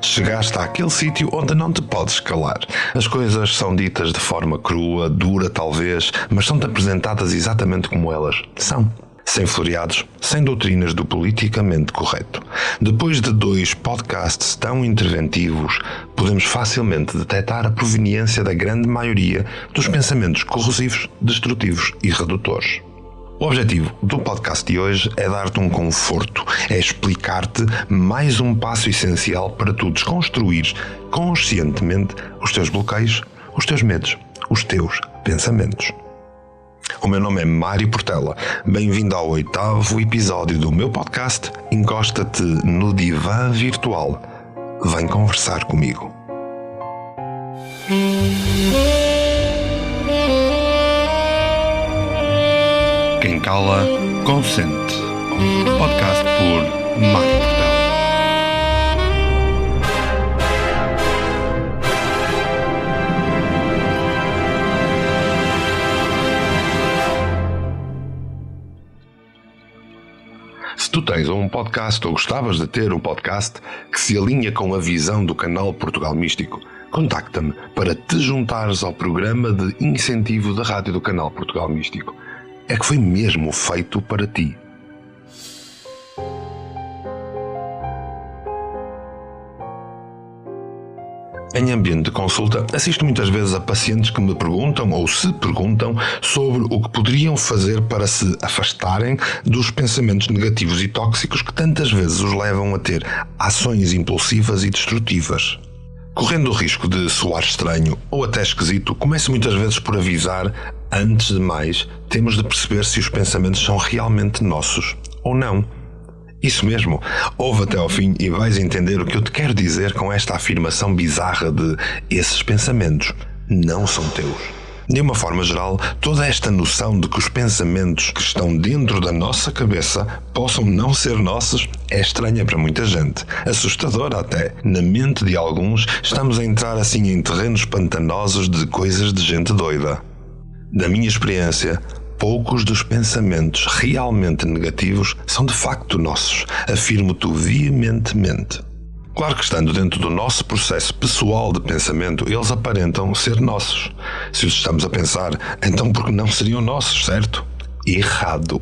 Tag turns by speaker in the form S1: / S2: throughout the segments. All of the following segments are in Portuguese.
S1: Chegaste àquele sítio onde não te podes calar. As coisas são ditas de forma crua, dura talvez, mas são-te apresentadas exatamente como elas são. Sem floreados, sem doutrinas do politicamente correto. Depois de 2 podcasts tão interventivos, podemos facilmente detectar a proveniência da grande maioria dos pensamentos corrosivos, destrutivos e redutores. O objetivo do podcast de hoje é dar-te um conforto, é explicar-te mais um passo essencial para tu desconstruires conscientemente os teus bloqueios, os teus medos, os teus pensamentos. O meu nome é Mário Portela. Bem-vindo ao 8º episódio do meu podcast. Encosta-te no divã virtual. Vem conversar comigo. Quem cala, consente. Podcast por Mário Portela. Se tu tens um podcast ou gostavas de ter um podcast que se alinha com a visão do canal Portugal Místico, contacta-me para te juntares ao programa de incentivo da rádio do canal Portugal Místico. É que foi mesmo feito para ti. Em ambiente de consulta, assisto muitas vezes a pacientes que me perguntam ou se perguntam sobre o que poderiam fazer para se afastarem dos pensamentos negativos e tóxicos que tantas vezes os levam a ter ações impulsivas e destrutivas. Correndo o risco de soar estranho ou até esquisito, começo muitas vezes por avisar, antes de mais, temos de perceber se os pensamentos são realmente nossos ou não. Isso mesmo, ouve até ao fim e vais entender o que eu te quero dizer com esta afirmação bizarra de esses pensamentos não são teus. De uma forma geral, toda esta noção de que os pensamentos que estão dentro da nossa cabeça possam não ser nossos é estranha para muita gente, assustadora até. Na mente de alguns, estamos a entrar assim em terrenos pantanosos de coisas de gente doida. Da minha experiência, poucos dos pensamentos realmente negativos são de facto nossos, afirmo-te veementemente. Claro que estando dentro do nosso processo pessoal de pensamento, eles aparentam ser nossos. Se os estamos a pensar, então por que não seriam nossos, certo? Errado.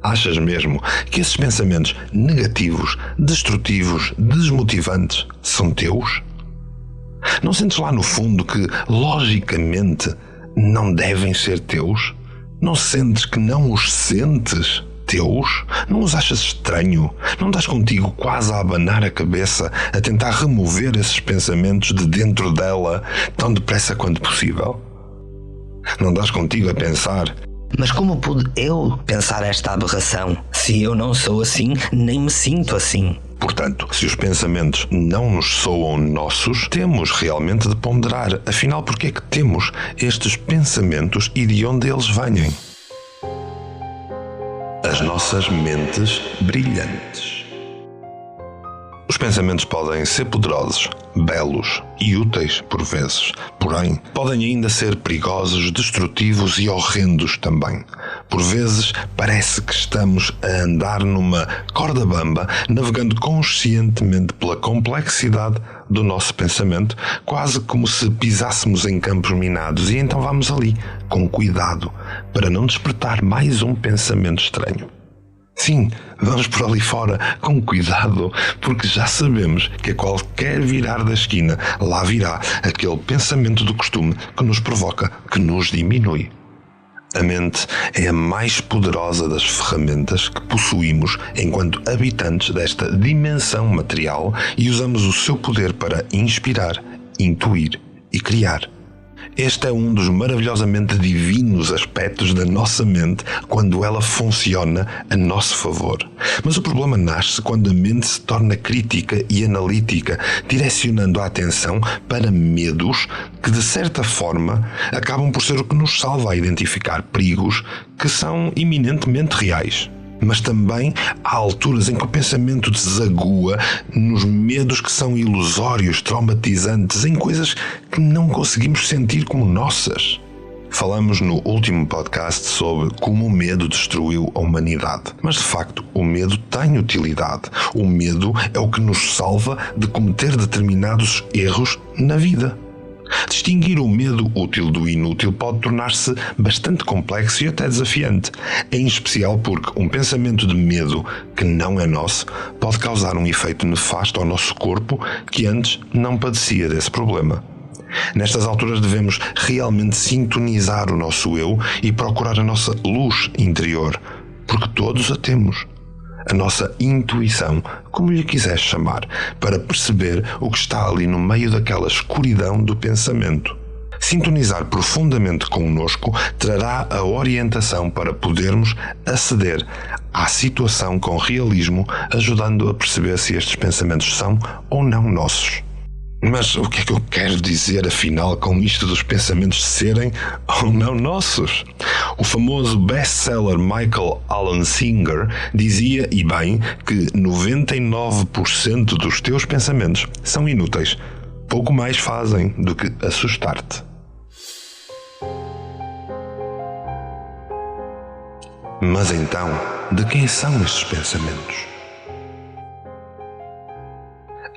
S1: Achas mesmo que esses pensamentos negativos, destrutivos, desmotivantes são teus? Não sentes lá no fundo que, logicamente, não devem ser teus? Não sentes que não os sentes teus? Não os achas estranho? Não estás contigo quase a abanar a cabeça, a tentar remover esses pensamentos de dentro dela tão depressa quanto possível? Não estás contigo a pensar:
S2: mas como pude eu pensar esta aberração, se eu não sou assim, nem me sinto assim?
S1: Portanto, se os pensamentos não nos soam nossos, temos realmente de ponderar, afinal, porque é que temos estes pensamentos e de onde eles vêm? As nossas mentes brilhantes. Os pensamentos podem ser poderosos, belos e úteis por vezes, porém podem ainda ser perigosos, destrutivos e horrendos também. Por vezes parece que estamos a andar numa corda bamba, navegando conscientemente pela complexidade do nosso pensamento, quase como se pisássemos em campos minados, e então vamos ali, com cuidado, para não despertar mais um pensamento estranho. Sim, vamos por ali fora com cuidado, porque já sabemos que a qualquer virar da esquina, lá virá aquele pensamento do costume que nos provoca, que nos diminui. A mente é a mais poderosa das ferramentas que possuímos enquanto habitantes desta dimensão material e usamos o seu poder para inspirar, intuir e criar. Este é um dos maravilhosamente divinos aspectos da nossa mente quando ela funciona a nosso favor. Mas o problema nasce quando a mente se torna crítica e analítica, direcionando a atenção para medos que, de certa forma, acabam por ser o que nos salva a identificar perigos que são iminentemente reais. Mas também há alturas em que o pensamento desagua nos medos que são ilusórios, traumatizantes, em coisas que não conseguimos sentir como nossas. Falamos no último podcast sobre como o medo destruiu a humanidade. Mas de facto, o medo tem utilidade. O medo é o que nos salva de cometer determinados erros na vida. Distinguir o medo útil do inútil pode tornar-se bastante complexo e até desafiante, em especial porque um pensamento de medo que não é nosso pode causar um efeito nefasto ao nosso corpo que antes não padecia desse problema. Nestas alturas devemos realmente sintonizar o nosso eu e procurar a nossa luz interior, porque todos a temos. A nossa intuição, como lhe quiseres chamar, para perceber o que está ali no meio daquela escuridão do pensamento. Sintonizar profundamente connosco trará a orientação para podermos aceder à situação com realismo, ajudando a perceber se estes pensamentos são ou não nossos. Mas o que é que eu quero dizer, afinal, com isto dos pensamentos serem ou não nossos? O famoso best-seller Michael Alan Singer dizia, e bem, que 99% dos teus pensamentos são inúteis. Pouco mais fazem do que assustar-te. Mas então, de quem são estes pensamentos?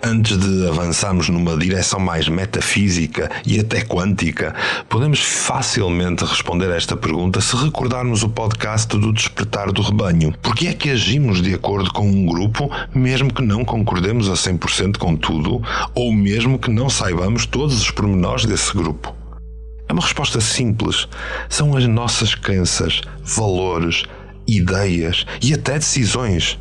S1: Antes de avançarmos numa direção mais metafísica e até quântica, podemos facilmente responder a esta pergunta se recordarmos o podcast do Despertar do Rebanho. Por que é que agimos de acordo com um grupo, mesmo que não concordemos a 100% com tudo, ou mesmo que não saibamos todos os pormenores desse grupo? É uma resposta simples. São as nossas crenças, valores, ideias e até decisões.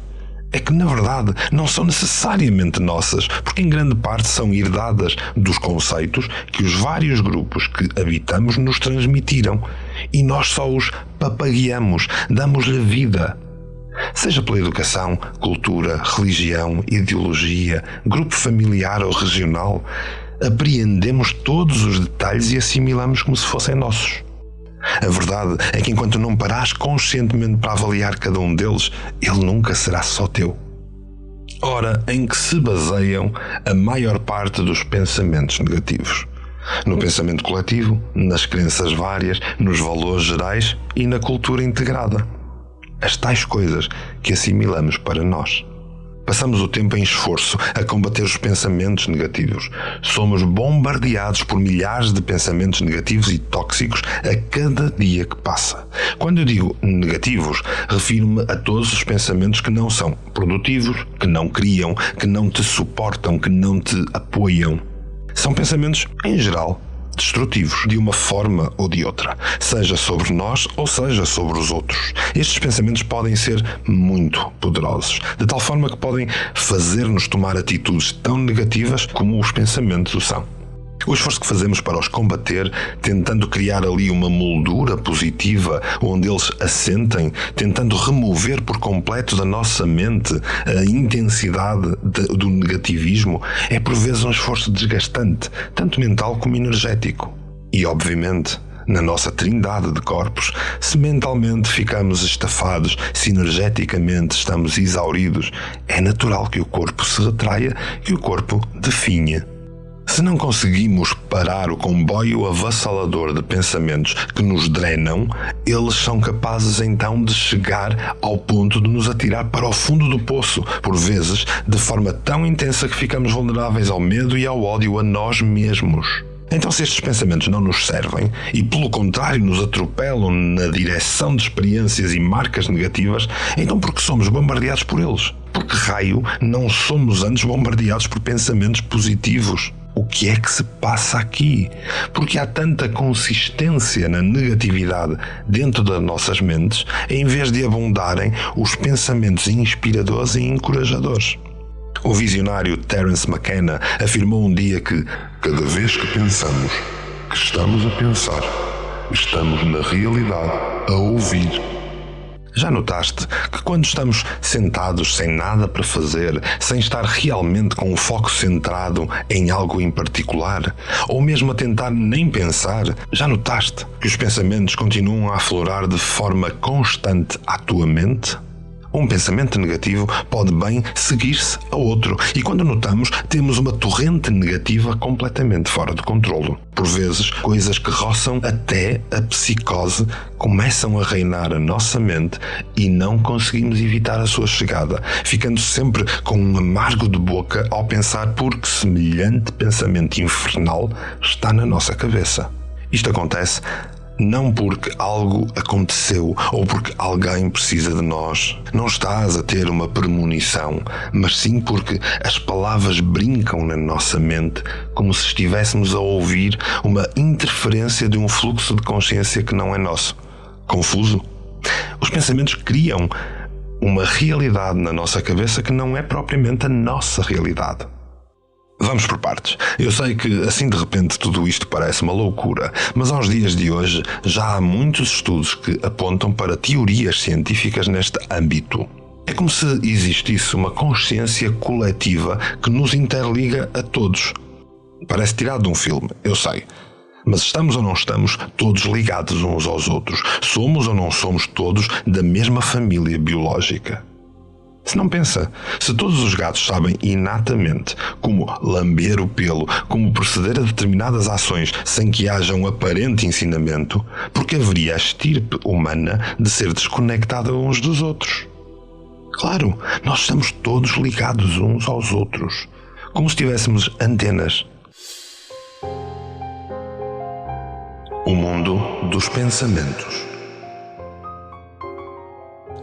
S1: É que, na verdade, não são necessariamente nossas, porque em grande parte são herdadas dos conceitos que os vários grupos que habitamos nos transmitiram e nós só os papagueamos, damos-lhe vida. Seja pela educação, cultura, religião, ideologia, grupo familiar ou regional, apreendemos todos os detalhes e assimilamos como se fossem nossos. A verdade é que enquanto não parares conscientemente para avaliar cada um deles, ele nunca será só teu. Ora, em que se baseiam a maior parte dos pensamentos negativos? No pensamento coletivo, nas crenças várias, nos valores gerais e na cultura integrada. As tais coisas que assimilamos para nós. Passamos o tempo em esforço a combater os pensamentos negativos. Somos bombardeados por milhares de pensamentos negativos e tóxicos a cada dia que passa. Quando eu digo negativos, refiro-me a todos os pensamentos que não são produtivos, que não criam, que não te suportam, que não te apoiam. São pensamentos, em geral, destrutivos, de uma forma ou de outra, seja sobre nós ou seja sobre os outros. Estes pensamentos podem ser muito poderosos, de tal forma que podem fazer-nos tomar atitudes tão negativas como os pensamentos o são. O esforço que fazemos para os combater, tentando criar ali uma moldura positiva onde eles assentem, tentando remover por completo da nossa mente a intensidade do negativismo, é por vezes um esforço desgastante, tanto mental como energético. E, obviamente, na nossa trindade de corpos, se mentalmente ficamos estafados, se energeticamente estamos exauridos, é natural que o corpo se retraia, que o corpo definha. Se não conseguimos parar o comboio avassalador de pensamentos que nos drenam, eles são capazes então de chegar ao ponto de nos atirar para o fundo do poço, por vezes de forma tão intensa que ficamos vulneráveis ao medo e ao ódio a nós mesmos. Então, se estes pensamentos não nos servem e, pelo contrário, nos atropelam na direção de experiências e marcas negativas, então por que somos bombardeados por eles? Por que raio não somos antes bombardeados por pensamentos positivos? O que é que se passa aqui? Porque há tanta consistência na negatividade dentro das nossas mentes, em vez de abundarem os pensamentos inspiradores e encorajadores. O visionário Terence McKenna afirmou um dia que cada vez que pensamos que estamos a pensar, estamos na realidade a ouvir. Já notaste que quando estamos sentados sem nada para fazer, sem estar realmente com o foco centrado em algo em particular, ou mesmo a tentar nem pensar, já notaste que os pensamentos continuam a aflorar de forma constante à tua mente? Um pensamento negativo pode bem seguir-se a outro, e quando notamos, temos uma torrente negativa completamente fora de controlo. Por vezes, coisas que roçam até a psicose começam a reinar a nossa mente e não conseguimos evitar a sua chegada, ficando sempre com um amargo de boca ao pensar porque semelhante pensamento infernal está na nossa cabeça. Isto acontece não porque algo aconteceu ou porque alguém precisa de nós. Não estás a ter uma premonição, mas sim porque as palavras brincam na nossa mente como se estivéssemos a ouvir uma interferência de um fluxo de consciência que não é nosso. Confuso? Os pensamentos criam uma realidade na nossa cabeça que não é propriamente a nossa realidade. Vamos por partes. Eu sei que assim de repente tudo isto parece uma loucura, mas aos dias de hoje já há muitos estudos que apontam para teorias científicas neste âmbito. É como se existisse uma consciência coletiva que nos interliga a todos. Parece tirado de um filme, eu sei. Mas estamos ou não estamos todos ligados uns aos outros? Somos ou não somos todos da mesma família biológica? Se não pensa, se todos os gatos sabem inatamente como lamber o pelo, como proceder a determinadas ações sem que haja um aparente ensinamento, porque haveria a estirpe humana de ser desconectada uns dos outros? Claro, nós estamos todos ligados uns aos outros, como se tivéssemos antenas. O mundo dos pensamentos.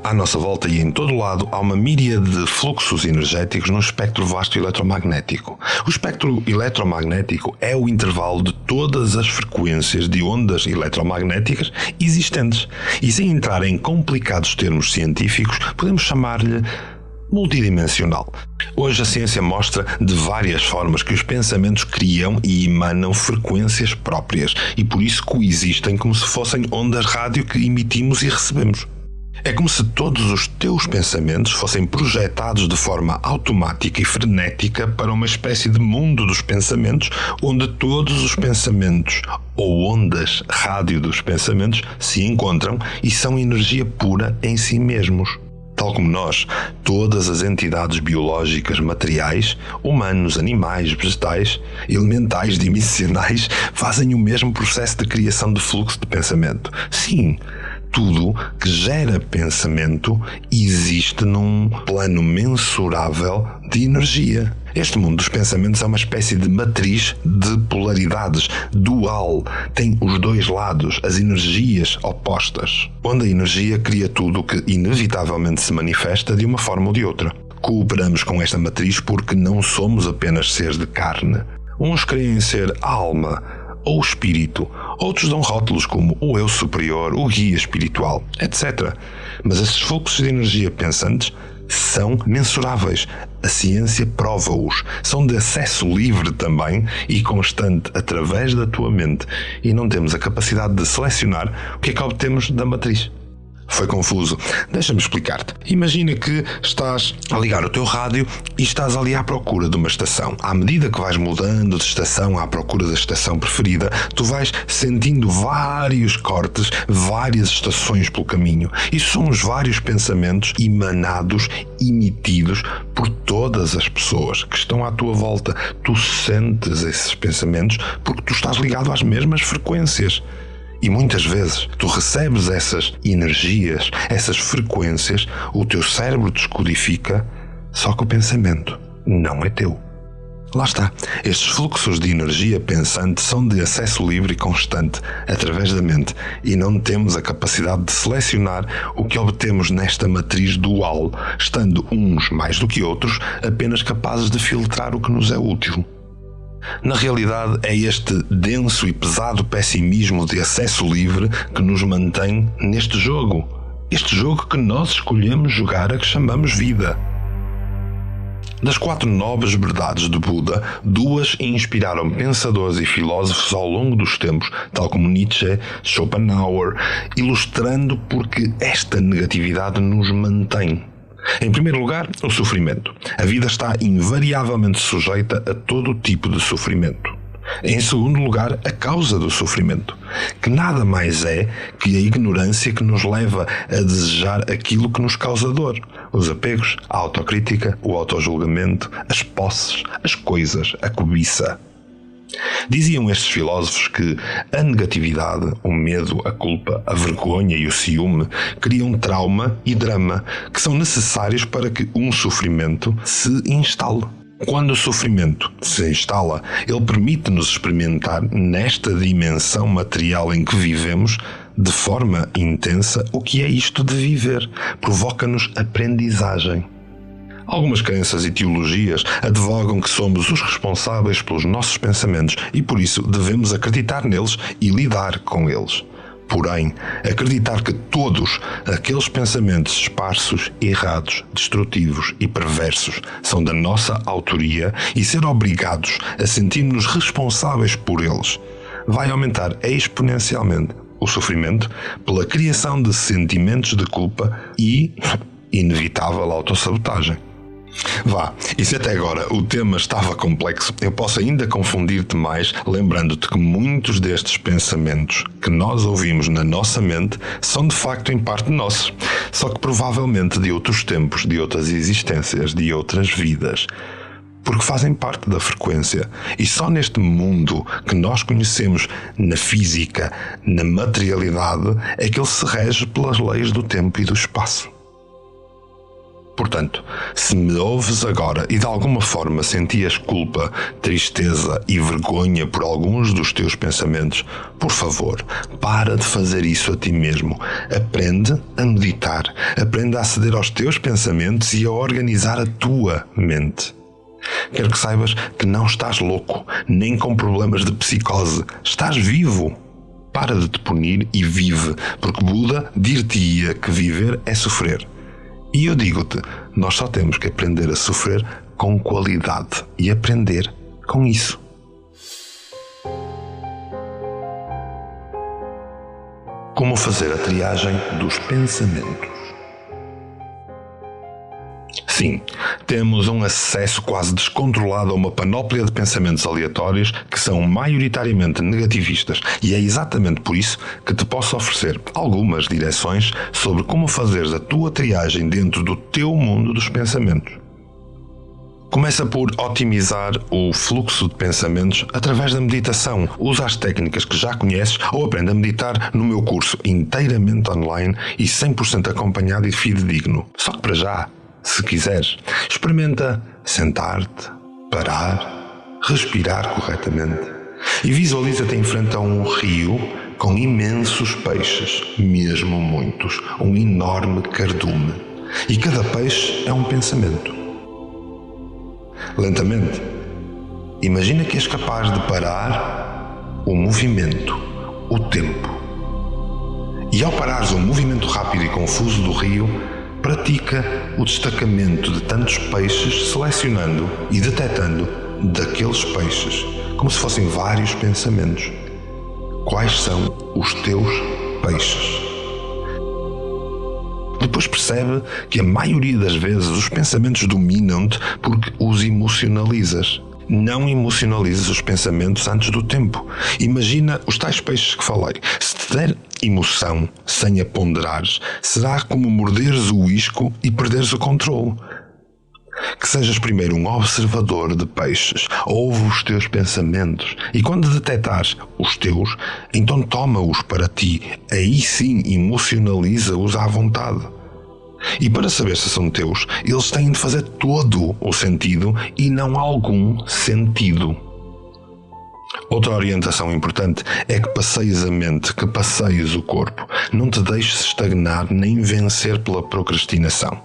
S1: À nossa volta e em todo lado há uma míriade de fluxos energéticos no espectro vasto eletromagnético. O espectro eletromagnético é o intervalo de todas as frequências de ondas eletromagnéticas existentes. E sem entrar em complicados termos científicos, podemos chamar-lhe multidimensional. Hoje a ciência mostra de várias formas que os pensamentos criam e emanam frequências próprias e por isso coexistem como se fossem ondas rádio que emitimos e recebemos. É como se todos os teus pensamentos fossem projetados de forma automática e frenética para uma espécie de mundo dos pensamentos, onde todos os pensamentos ou ondas rádio dos pensamentos se encontram e são energia pura em si mesmos. Tal como nós, todas as entidades biológicas materiais, humanos, animais, vegetais, elementais, dimensionais, fazem o mesmo processo de criação de fluxo de pensamento. Sim, tudo que gera pensamento existe num plano mensurável de energia. Este mundo dos pensamentos é uma espécie de matriz de polaridades, dual, tem os dois lados, as energias opostas, onde a energia cria tudo o que inevitavelmente se manifesta de uma forma ou de outra. Cooperamos com esta matriz porque não somos apenas seres de carne. Uns creem ser alma ou espírito, outros dão rótulos como o eu superior, o guia espiritual, etc. Mas esses fluxos de energia pensantes são mensuráveis. A ciência prova-os. São de acesso livre também e constante através da tua mente. E não temos a capacidade de selecionar o que é que obtemos da matriz. Foi confuso. Deixa-me explicar-te. Imagina que estás a ligar o teu rádio e estás ali à procura de uma estação. À medida que vais mudando de estação à procura da estação preferida, tu vais sentindo vários cortes, várias estações pelo caminho. Isso são os vários pensamentos emanados, emitidos por todas as pessoas que estão à tua volta. Tu sentes esses pensamentos porque tu estás ligado às mesmas frequências. E muitas vezes tu recebes essas energias, essas frequências, o teu cérebro descodifica, só que o pensamento não é teu. Lá está, estes fluxos de energia pensante são de acesso livre e constante através da mente e não temos a capacidade de selecionar o que obtemos nesta matriz dual, estando uns mais do que outros apenas capazes de filtrar o que nos é útil. Na realidade, é este denso e pesado pessimismo de acesso livre que nos mantém neste jogo. Este jogo que nós escolhemos jogar a que chamamos vida. Das 4 nobres verdades de Buda, 2 inspiraram pensadores e filósofos ao longo dos tempos, tal como Nietzsche, Schopenhauer, ilustrando porque esta negatividade nos mantém. Em primeiro lugar, o sofrimento. A vida está invariavelmente sujeita a todo tipo de sofrimento. Em segundo lugar, a causa do sofrimento. que nada mais é que a ignorância que nos leva a desejar aquilo que nos causa dor. Os apegos, a autocrítica, o autojulgamento, as posses, as coisas, a cobiça. Diziam estes filósofos que a negatividade, o medo, a culpa, a vergonha e o ciúme criam trauma e drama que são necessários para que um sofrimento se instale. Quando o sofrimento se instala, ele permite-nos experimentar nesta dimensão material em que vivemos de forma intensa o que é isto de viver. Provoca-nos aprendizagem. Algumas crenças e teologias advogam que somos os responsáveis pelos nossos pensamentos e por isso devemos acreditar neles e lidar com eles. Porém, acreditar que todos aqueles pensamentos esparsos, errados, destrutivos e perversos são da nossa autoria e ser obrigados a sentir-nos responsáveis por eles vai aumentar exponencialmente o sofrimento pela criação de sentimentos de culpa e inevitável autossabotagem. Vá, e se até agora o tema estava complexo, eu posso ainda confundir-te mais, lembrando-te que muitos destes pensamentos que nós ouvimos na nossa mente são de facto em parte nossos, só que provavelmente de outros tempos, de outras existências, de outras vidas. Porque fazem parte da frequência. E só neste mundo que nós conhecemos na física, na materialidade, é que ele se rege pelas leis do tempo e do espaço. Portanto, se me ouves agora e de alguma forma sentias culpa, tristeza e vergonha por alguns dos teus pensamentos, por favor, para de fazer isso a ti mesmo. Aprende a meditar, aprende a aceder aos teus pensamentos e a organizar a tua mente. Quero que saibas que não estás louco, nem com problemas de psicose. Estás vivo. Para de te punir e vive, porque Buda dir-te-ia que viver é sofrer. E eu digo-te, nós só temos que aprender a sofrer com qualidade e aprender com isso. Como fazer a triagem dos pensamentos? Sim, temos um acesso quase descontrolado a uma panóplia de pensamentos aleatórios que são maioritariamente negativistas e é exatamente por isso que te posso oferecer algumas direções sobre como fazeres a tua triagem dentro do teu mundo dos pensamentos. Começa por otimizar o fluxo de pensamentos através da meditação. Usa as técnicas que já conheces ou aprende a meditar no meu curso inteiramente online e 100% acompanhado e fidedigno. Só que para já, se quiseres, experimenta sentar-te, parar, respirar corretamente e visualiza-te em frente a um rio com imensos peixes, mesmo muitos, um enorme cardume. E cada peixe é um pensamento. Lentamente, imagina que és capaz de parar o movimento, o tempo. E ao parares o movimento rápido e confuso do rio, pratica o destacamento de tantos peixes, selecionando e detectando daqueles peixes, como se fossem vários pensamentos. Quais são os teus peixes? Depois percebe que a maioria das vezes os pensamentos dominam-te porque os emocionalizas. Não emocionalizes os pensamentos antes do tempo. Imagina os tais peixes que falei. Se te der emoção sem a ponderares, será como morderes o isco e perderes o controle. Que sejas primeiro um observador de peixes, ouve os teus pensamentos e quando detectares os teus, então toma-os para ti, aí sim emocionaliza-os à vontade. E para saber se são teus, eles têm de fazer todo o sentido e não algum sentido. Outra orientação importante é que passeies a mente, que passeies o corpo. Não te deixes estagnar nem vencer pela procrastinação.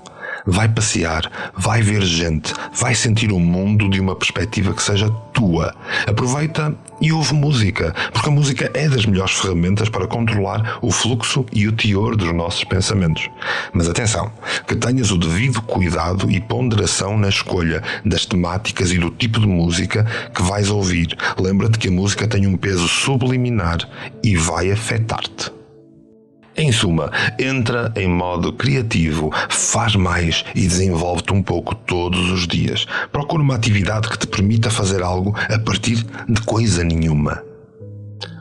S1: Vai passear, vai ver gente, vai sentir o mundo de uma perspectiva que seja tua. Aproveita e ouve música, porque a música é das melhores ferramentas para controlar o fluxo e o teor dos nossos pensamentos. Mas atenção, que tenhas o devido cuidado e ponderação na escolha das temáticas e do tipo de música que vais ouvir. Lembra-te que a música tem um peso subliminar e vai afetar-te. Em suma, entra em modo criativo, faz mais e desenvolve-te um pouco todos os dias. Procura uma atividade que te permita fazer algo a partir de coisa nenhuma.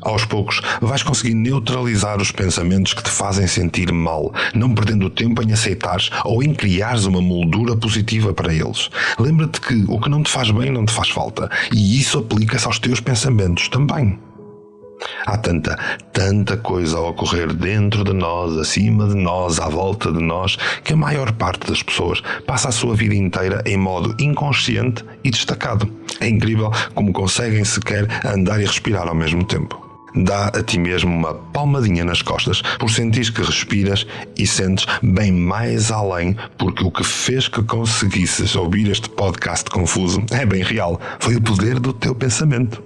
S1: Aos poucos, vais conseguir neutralizar os pensamentos que te fazem sentir mal, não perdendo tempo em aceitares ou em criares uma moldura positiva para eles. Lembra-te que o que não te faz bem não te faz falta, e isso aplica-se aos teus pensamentos também. Há tanta coisa a ocorrer dentro de nós, acima de nós, à volta de nós, que a maior parte das pessoas passa a sua vida inteira em modo inconsciente e destacado. É incrível como conseguem sequer andar e respirar ao mesmo tempo. Dá a ti mesmo uma palmadinha nas costas por sentir que respiras e sentes bem mais além, porque o que fez que conseguisses ouvir este podcast confuso é bem real. Foi o poder do teu pensamento.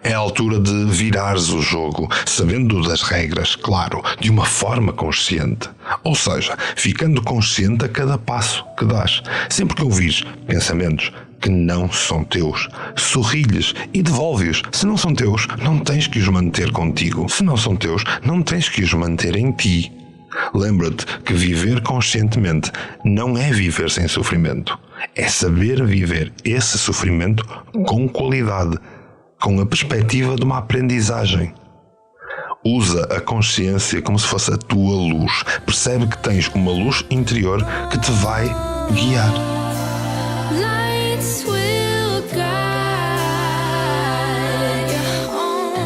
S1: É a altura de virares o jogo, sabendo das regras, claro, de uma forma consciente. Ou seja, ficando consciente a cada passo que dás. Sempre que ouvires pensamentos que não são teus, sorri-lhes e devolve-os. Se não são teus, não tens que os manter contigo. Se não são teus, não tens que os manter em ti. Lembra-te que viver conscientemente não é viver sem sofrimento. É saber viver esse sofrimento com qualidade, com a perspectiva de uma aprendizagem. Usa a consciência como se fosse a tua luz. Percebe que tens uma luz interior que te vai guiar.
S3: Lights will guide you home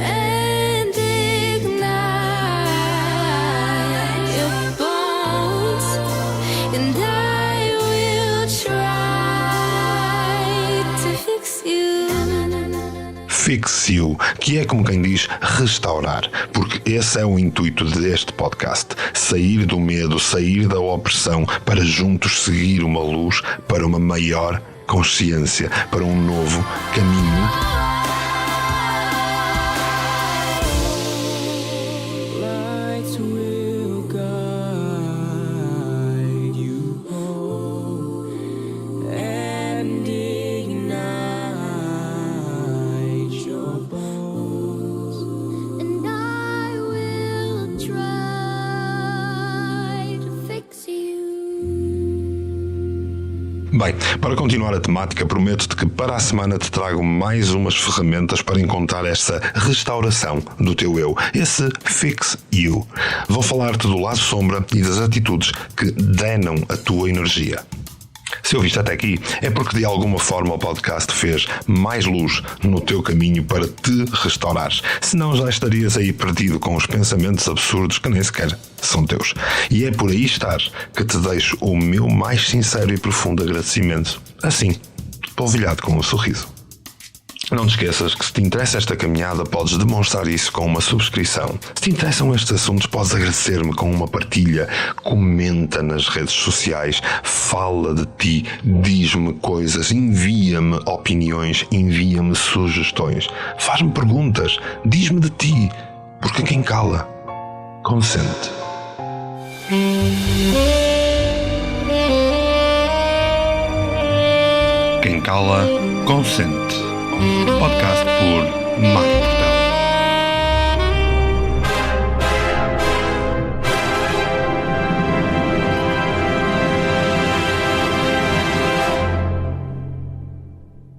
S3: and ignite your bones, and I will try to fix you.
S1: Fix You, que é como quem diz restaurar, porque esse é o intuito deste podcast, sair do medo, sair da opressão, para juntos seguir uma luz para uma maior consciência, para um novo caminho.
S3: Lights will guide you home and ignite your bones, and I will try to fix you.
S1: Bem, para continuar a temática, prometo-te que para a semana te trago mais umas ferramentas para encontrar essa restauração do teu eu, esse Fix You. Vou falar-te do lado sombra e das atitudes que drenam a tua energia. Se ouviste até aqui, é porque de alguma forma o podcast fez mais luz no teu caminho para te restaurares. Senão já estarias aí perdido com os pensamentos absurdos que nem sequer são teus. E é por aí estar que te deixo o meu mais sincero e profundo agradecimento. Assim, polvilhado com um sorriso. Não te esqueças que se te interessa esta caminhada, podes demonstrar isso com uma subscrição. Se te interessam estes assuntos, podes agradecer-me com uma partilha, comenta nas redes sociais, fala de ti, diz-me coisas, envia-me opiniões, envia-me sugestões, faz-me perguntas, diz-me de ti, porque quem cala, consente. Quem cala, consente. Podcast por Mário Portela.